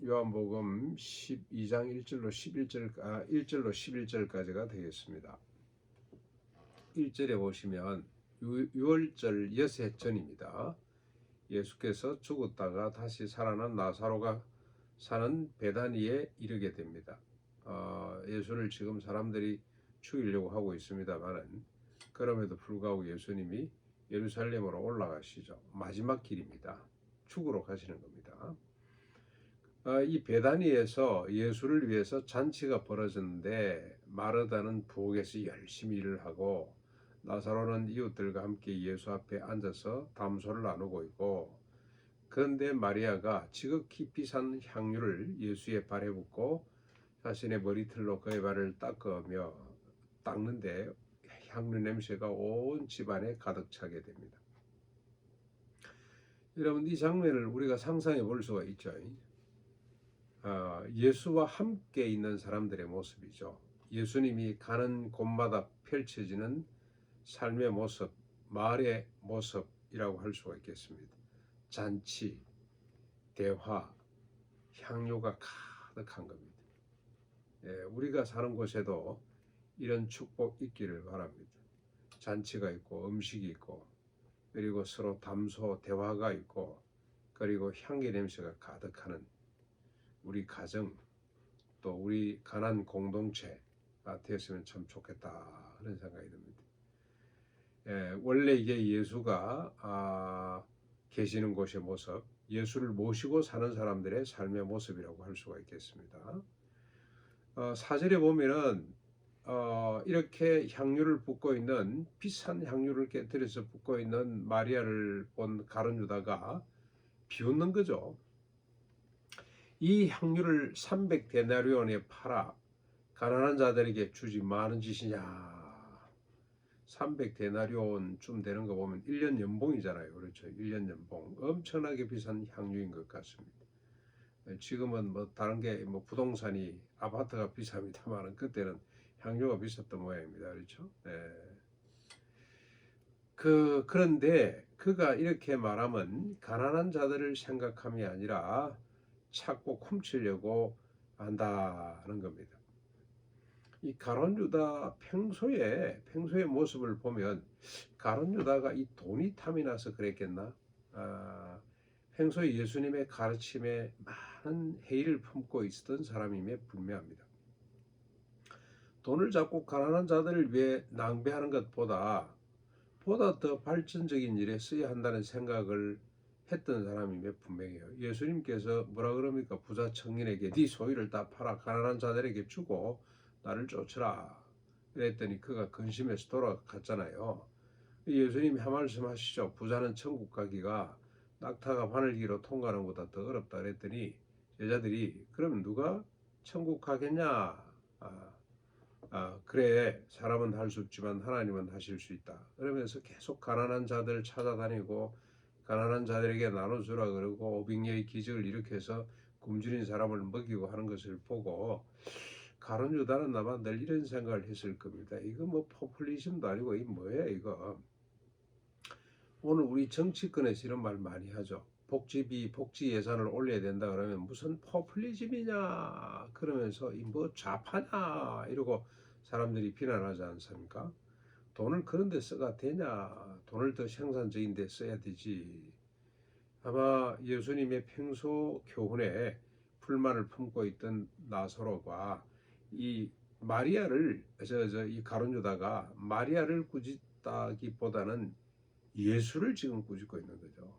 요한복음 12장 1절로 11절까지가 되겠습니다. 1절에 보시면 유월절 여세 전입니다. 예수께서 죽었다가 다시 살아난 나사로가 사는 베다니에 이르게 됩니다. 예수를 지금 사람들이 죽이려고 하고 있습니다만은 그럼에도 불구하고 예수님이 예루살렘으로 올라가시죠. 마지막 길입니다. 죽으러 가시는 겁니다. 이 베다니에서 예수를 위해서 잔치가 벌어졌는데 마르다는 부엌에서 열심히 일을 하고 나사로는 이웃들과 함께 예수 앞에 앉아서 담소를 나누고 있고, 그런데 마리아가 지극히 비싼 향유를 예수의 발에 붓고 자신의 머리털로 그의 발을 닦는데 향유 냄새가 온 집안에 가득 차게 됩니다. 여러분, 이 장면을 우리가 상상해 볼 수가 있죠. 예수와 함께 있는 사람들의 모습이죠. 예수님이 가는 곳마다 펼쳐지는 삶의 모습, 말의 모습이라고 할 수가 있겠습니다. 잔치, 대화, 향유가 가득한 겁니다. 우리가 사는 곳에도 이런 축복 있기를 바랍니다. 잔치가 있고 음식이 있고, 그리고 서로 담소, 대화가 있고, 그리고 향기 냄새가 가득하는 우리 가정, 또 우리 가난 공동체가 되었으면 참 좋겠다 하는 생각이 듭니다. 원래 이게 예수가 계시는 곳의 모습, 예수를 모시고 사는 사람들의 삶의 모습이라고 할 수가 있겠습니다. 4절에 보면은 이렇게 향유를 붓고 있는, 비싼 향유를 깨뜨려서 붓고 있는 마리아를 본 가룟 유다가 비웃는 거죠. 이 향유를 300데나리온에 팔아 가난한 자들에게 주지 많은 짓이냐. 300데나리온쯤 되는 거 보면 1년 연봉이잖아요. 그렇죠. 1년 연봉. 엄청나게 비싼 향유인 것 같습니다. 지금은 뭐 다른 게 뭐 부동산이, 아파트가 비쌉니다만 그때는 향유가 비쌌던 모양입니다. 그렇죠. 그런데 그가 이렇게 말하면 가난한 자들을 생각함이 아니라 찾고 훔치려고 한다는 겁니다. 이 가룟 유다 평소의 모습을 보면 가룟 유다가 이 돈이 탐이 나서 그랬겠나? 평소에 예수님의 가르침에 많은 회의를 품고 있었던 사람임에 분명합니다. 돈을 잡고 가난한 자들을 위해 낭비하는 것보다 더 발전적인 일에 써야 한다는 생각을 했던 사람임에 분명해요. 예수님께서 뭐라 그럽니까? 부자 청년에게 네 소유를 다 팔아 가난한 자들에게 주고 나를 쫓으라 그랬더니 그가 근심해서 돌아갔잖아요. 예수님이 한 말씀 하시죠. 부자는 천국 가기가 낙타가 바늘기로 통과하는 것보다 더 어렵다 그랬더니 제자들이 그러면 누가 천국 가겠냐? 그래, 사람은 할 수 없지만 하나님은 하실 수 있다. 그러면서 계속 가난한 자들 찾아다니고 가난한 자들에게 나눠주라 그러고 오병이어의 기적을 일으켜서 굶주린 사람을 먹이고 하는 것을 보고 가룟 유다는 아마 늘 이런 생각을 했을 겁니다. 이거 뭐 포퓰리즘도 아니고 이 뭐야 이거. 오늘 우리 정치권에서 이런 말 많이 하죠. 복지 예산을 올려야 된다 그러면 무슨 포퓰리즘이냐 그러면서 뭐 좌파냐 이러고 사람들이 비난하지 않습니까? 돈을 그런 데 써가 되냐? 돈을 더 생산적인 데 써야 되지. 아마 예수님의 평소 교훈에 불만을 품고 있던 나사로가 이 마리아를 이 가룟 유다가 마리아를 꾸짖다기보다는 예수를 지금 꾸짖고 있는 거죠.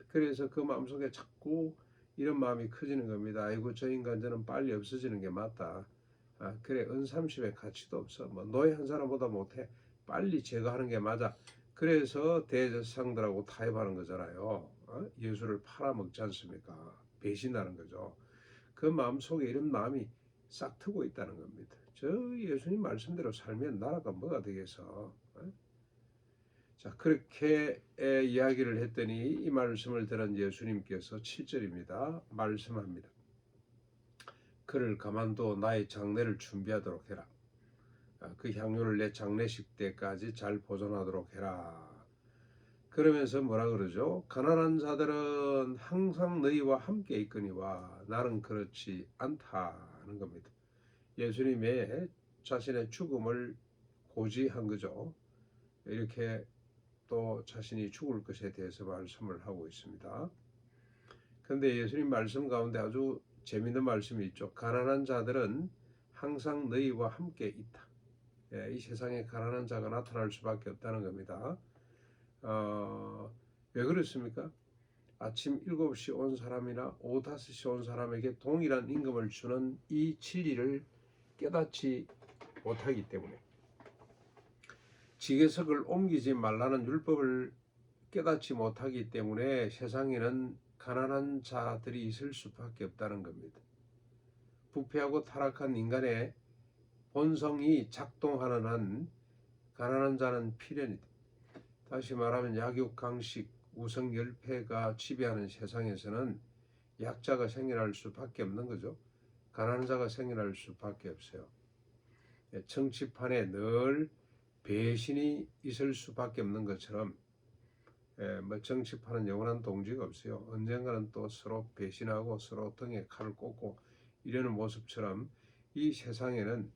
그래서 그 마음속에 자꾸 이런 마음이 커지는 겁니다. 아이고 저 인간 저는 빨리 없어지는 게 맞다. 그래 은삼십의 가치도 없어. 뭐 노예 한 사람보다 못해. 빨리 제거하는 게 맞아. 그래서 대제사장들하고 타협하는 거잖아요. 예수를 팔아먹지 않습니까? 배신하는 거죠. 그 마음속에 이런 마음이 싹 트고 있다는 겁니다. 저 예수님 말씀대로 살면 나라가 뭐가 되겠어? 자, 그렇게 이야기를 했더니 이 말씀을 들은 예수님께서 7절입니다. 말씀합니다. 그를 가만둬 나의 장례를 준비하도록 해라. 그 향유를 내 장례식 때까지 잘 보존하도록 해라. 그러면서 뭐라 그러죠? 가난한 자들은 항상 너희와 함께 있거니와 나는 그렇지 않다는 겁니다. 예수님의 자신의 죽음을 고지한 거죠. 이렇게 또 자신이 죽을 것에 대해서 말씀을 하고 있습니다. 그런데 예수님 말씀 가운데 아주 재미있는 말씀이 있죠. 가난한 자들은 항상 너희와 함께 있다. 이 세상에 가난한 자가 나타날 수밖에 없다는 겁니다. 왜 그렇습니까? 아침 7시 온 사람이나 오후 5시 온 사람에게 동일한 임금을 주는 이 진리를 깨닫지 못하기 때문에, 지계석을 옮기지 말라는 율법을 깨닫지 못하기 때문에 세상에는 가난한 자들이 있을 수밖에 없다는 겁니다. 부패하고 타락한 인간의 본성이 작동하는 한 가난한 자는 필연이다. 다시 말하면 약육강식, 우성열패가 지배하는 세상에서는 약자가 생겨날 수밖에 없는 거죠. 가난한 자가 생겨날 수밖에 없어요. 정치판에 늘 배신이 있을 수밖에 없는 것처럼, 정치판은 영원한 동지가 없어요. 언젠가는 또 서로 배신하고 서로 등에 칼을 꽂고 이러는 모습처럼 이 세상에는,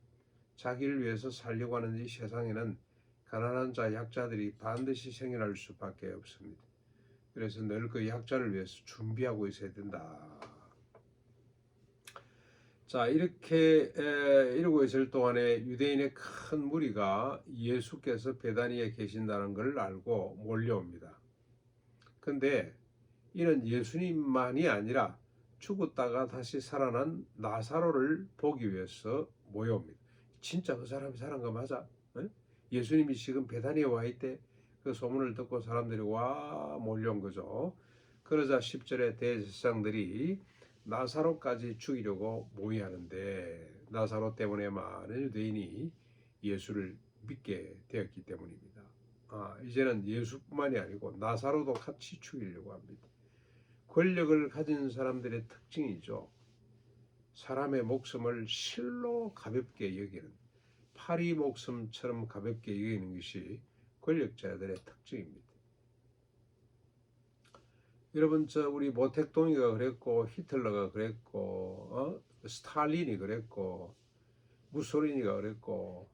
자기를 위해서 살려고 하는 이 세상에는 가난한 자, 약자들이 반드시 생겨날 수밖에 없습니다. 그래서 늘 그 약자를 위해서 준비하고 있어야 된다. 자, 이렇게 이러고 있을 동안에 유대인의 큰 무리가 예수께서 베다니에 계신다는 걸 알고 몰려옵니다. 근데 이는 예수님만이 아니라 죽었다가 다시 살아난 나사로를 보기 위해서 모여옵니다. 진짜 그 사람이 살아난 거 맞아? 에? 예수님이 지금 베다니에 와 있대. 그 소문을 듣고 사람들이 와 몰려온 거죠. 그러자 10절에 대제사장들이 나사로까지 죽이려고 모의하는데, 나사로 때문에 많은 유대인이 예수를 믿게 되었기 때문입니다. 이제는 예수뿐만이 아니고 나사로도 같이 죽이려고 합니다. 권력을 가진 사람들의 특징이죠. 사람의 목숨을 실로 가볍게 여기는, 파리 목숨처럼 가볍게 여기는 것이 권력자들의 특징입니다. 여러분, 우리 모택동이가 그랬고, 히틀러가 그랬고, 스탈린이 그랬고, 무소리니가 그랬고,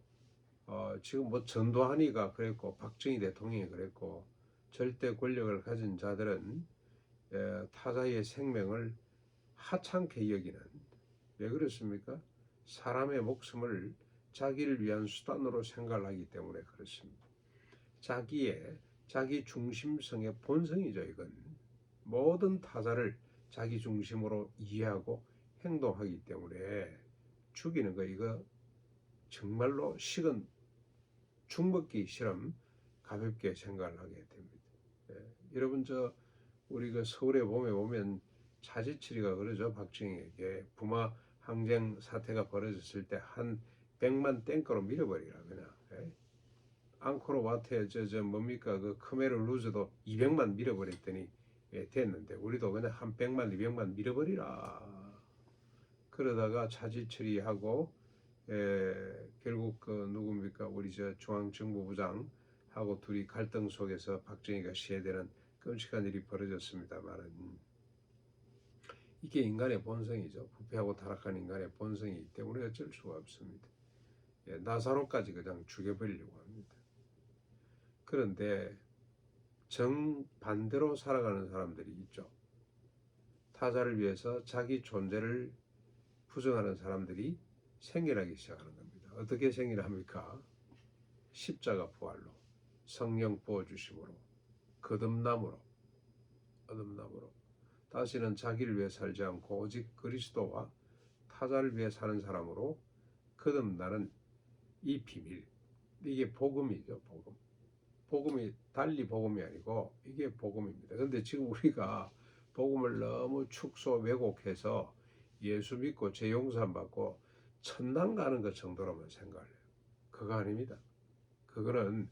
지금 전두환이가 그랬고, 박정희 대통령이 그랬고, 절대 권력을 가진 자들은 타자의 생명을 하찮게 여기는, 왜 그렇습니까? 사람의 목숨을 자기를 위한 수단으로 생각하기 때문에 그렇습니다. 자기 중심성의 본성이죠. 이건 모든 타자를 자기 중심으로 이해하고 행동하기 때문에 죽이는 거, 이거 정말로 식은 죽먹기 실험 가볍게 생각을 하게 됩니다. 여러분, 우리 그 서울에 보면 차지철이가 그러죠. 박정희에게 부마 항쟁 사태가 벌어졌을 때 한 100만 땡커로 밀어버리라 그냥. 앙코르와트에 뭡니까 그 크메르 루즈도 200만 밀어버렸더니 됐는데, 우리도 그냥 한 100만 200만 밀어버리라. 그러다가 차지철이하고 결국 그 누굽니까 우리 중앙정보부장하고 둘이 갈등 속에서 박정희가 시해되는 끔찍한 일이 벌어졌습니다만은, 이게 인간의 본성이죠. 부패하고 타락한 인간의 본성이기 때문에 어쩔 수가 없습니다. 나사로까지 그냥 죽여버리려고 합니다. 그런데 정반대로 살아가는 사람들이 있죠. 타자를 위해서 자기 존재를 부정하는 사람들이 생겨나기 시작하는 겁니다. 어떻게 생겨납니까? 십자가 부활로, 성령 부어주심으로, 거듭남으로, 다시는 자기를 위해 살지 않고 오직 그리스도와 타자를 위해 사는 사람으로 거듭나는 이 비밀, 이게 복음이죠. 복음이 달리 복음이 아니고 이게 복음입니다. 그런데 지금 우리가 복음을 너무 축소 왜곡해서 예수 믿고 죄 용서 받고 천당 가는 것 정도로만 생각해요. 그거 아닙니다. 그거는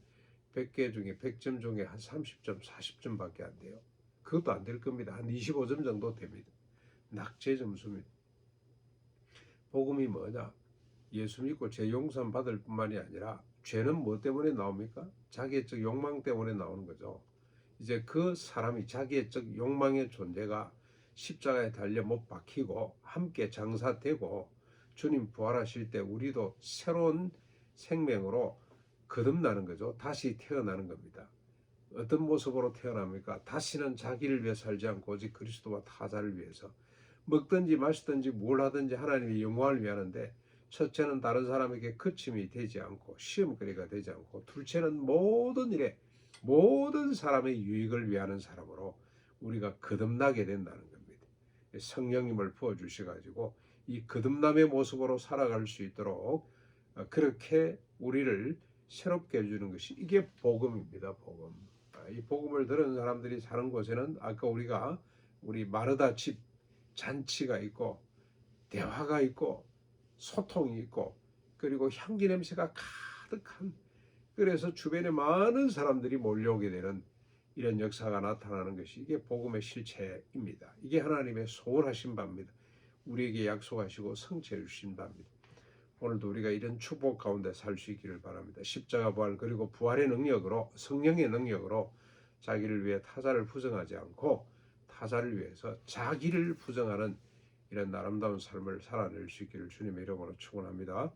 100개 중에 100점 중에 한 30점, 40점밖에 안 돼요. 그것도 안 될 겁니다. 한 25점 정도 됩니다. 낙제 점수입니다. 복음이 뭐냐? 예수 믿고 죄 용서 받을 뿐만이 아니라, 죄는 뭐 때문에 나옵니까? 자기애적 욕망 때문에 나오는 거죠. 이제 그 사람이 자기애적 욕망의 존재가 십자가에 달려 못 박히고 함께 장사되고 주님 부활하실 때 우리도 새로운 생명으로 거듭나는 거죠. 다시 태어나는 겁니다. 어떤 모습으로 태어납니까? 다시는 자기를 위해 살지 않고 오직 그리스도와 타자를 위해서 먹든지 마시든지 뭘 하든지 하나님의 영광을 위하는데, 첫째는 다른 사람에게 거침이 되지 않고 시험거리가 되지 않고, 둘째는 모든 일에 모든 사람의 유익을 위하는 사람으로 우리가 거듭나게 된다는 겁니다. 성령님을 부어주셔가지고 이 거듭남의 모습으로 살아갈 수 있도록 그렇게 우리를 새롭게 해주는 것이, 이게 복음입니다. 복음. 이 복음을 들은 사람들이 사는 곳에는 아까 우리 마르다 집 잔치가 있고 대화가 있고 소통이 있고 그리고 향기 냄새가 가득한, 그래서 주변에 많은 사람들이 몰려오게 되는 이런 역사가 나타나는 것이, 이게 복음의 실체입니다. 이게 하나님의 소원하신 바입니다. 우리에게 약속하시고 성취해 주신 바입니다. 오늘도 우리가 이런 축복 가운데 살 수 있기를 바랍니다. 십자가 부활 그리고 부활의 능력으로, 성령의 능력으로 자기를 위해 타자를 부정하지 않고 타자를 위해서 자기를 부정하는 이런 아름다운 삶을 살아낼 수 있기를 주님의 이름으로 축원합니다.